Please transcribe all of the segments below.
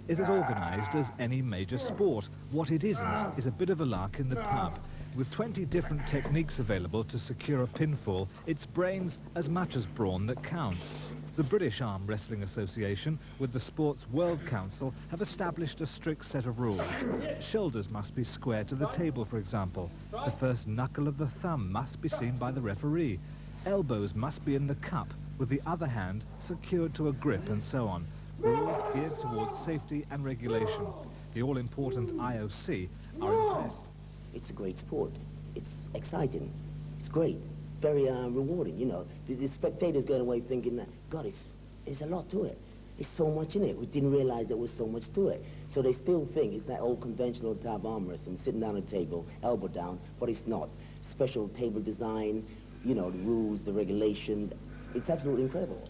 is as organised as any major sport. What it isn't is a bit of a lark in the pub. With 20 different techniques available to secure a pinfall, it's brains as much as brawn that counts. The British Arm Wrestling Association, with the Sports World Council, have established a strict set of rules. Shoulders must be square to the table, for example. The first knuckle of the thumb must be seen by the referee. Elbows must be in the cup, with the other hand secured to a grip, and so on. Rules geared towards safety and regulation. The all-important IOC are impressed. It's a great sport. It's exciting. It's great. Very rewarding, you know. The spectators going away thinking that, God, it's a lot to it. There's so much in it. We didn't realize there was so much to it. So they still think it's that old conventional type arm wrestling, sitting down at a table, elbow down, but it's not. Special table design, you know, the rules, the regulations. It's absolutely incredible.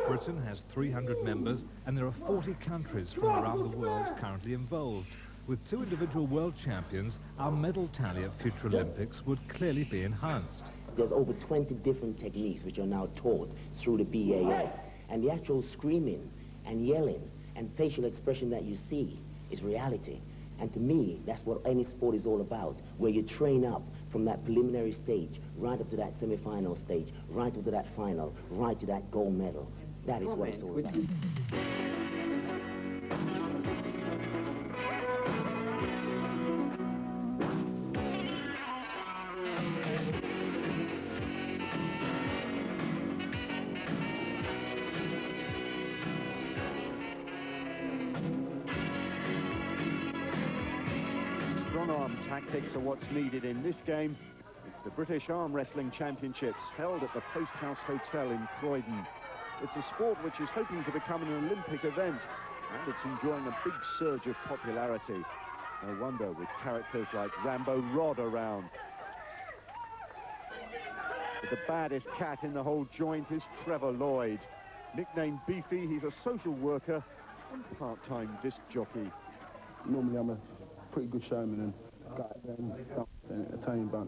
Britain has 300 members, and there are 40 countries from around the world currently involved. With 2 individual world champions, our medal tally at future Olympics would clearly be enhanced. There's over 20 different techniques which are now taught through the BAA. And the actual screaming and yelling and facial expression that you see is reality. And to me, that's what any sport is all about, where you train up from that preliminary stage, right up to that semi-final stage, right up to that final, right to that gold medal. That is what it's all about. Strong-arm tactics are what's needed in this game. It's the British Arm Wrestling Championships held at the Post House Hotel in Croydon. It's a sport which is hoping to become an Olympic event, and it's enjoying a big surge of popularity. No wonder, with characters like Rambo Rod around. But the baddest cat in the whole joint is Trevor Lloyd. Nicknamed Beefy, he's a social worker and part-time disc jockey. Normally I'm a pretty good showman and go out there and entertain, but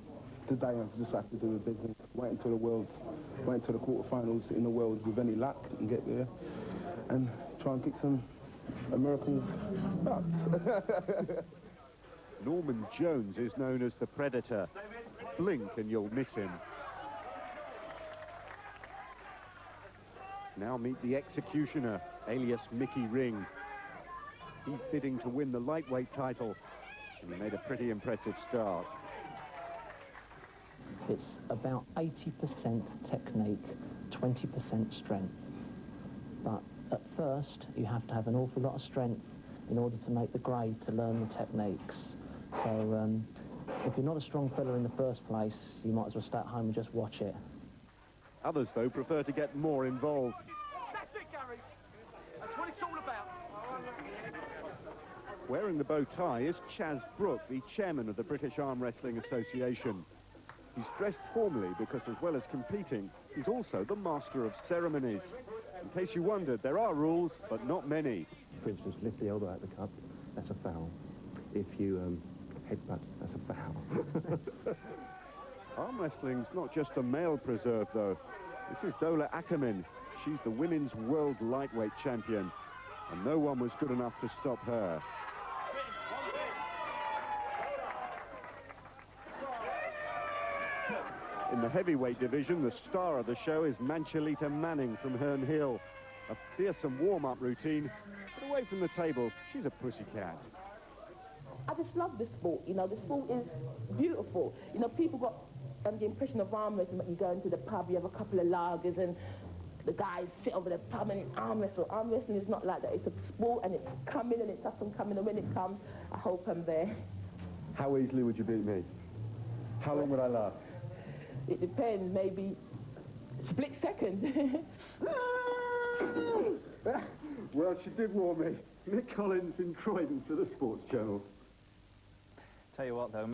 today I just have to do a big thing. Wait until the quarterfinals in the Worlds with any luck and get there and try and kick some Americans nuts. Norman Jones is known as the Predator. Blink and you'll miss him. Now meet the Executioner, alias Mickey Ring. He's bidding to win the lightweight title, and he made a pretty impressive start. It's about 80% technique, 20% strength. But at first, you have to have an awful lot of strength in order to make the grade to learn the techniques. So if you're not a strong fella in the first place, you might as well stay at home and just watch it. Others, though, prefer to get more involved. That's it, Gary. That's what it's all about. Wearing the bow tie is Chaz Brooke, the chairman of the British Arm Wrestling Association. He's dressed formally because, as well as competing, he's also the master of ceremonies. In case you wondered, there are rules, but not many. For instance, lift the elbow out the cup, that's a foul. If you headbutt, that's a foul. Arm wrestling's not just a male preserve, though. This is Dola Ackerman. She's the women's world lightweight champion, and no one was good enough to stop her. In the heavyweight division, the star of the show is Manchalita Manning from Herne Hill. A fearsome warm-up routine, but away from the table, she's a pussycat. I just love this sport, you know, the sport is beautiful. You know, people got the impression of arm wrestling, but you go into the pub, you have a couple of lagers, and the guys sit over the pub and arm wrestle. Arm wrestling is not like that. It's a sport, and it's coming, and it's up and coming, and when it comes, I hope I'm there. How easily would you beat me? How long would I last? It depends, maybe split second. Well, she did warn me. Nick Collins in Croydon for the Sports Channel. Tell you what, though,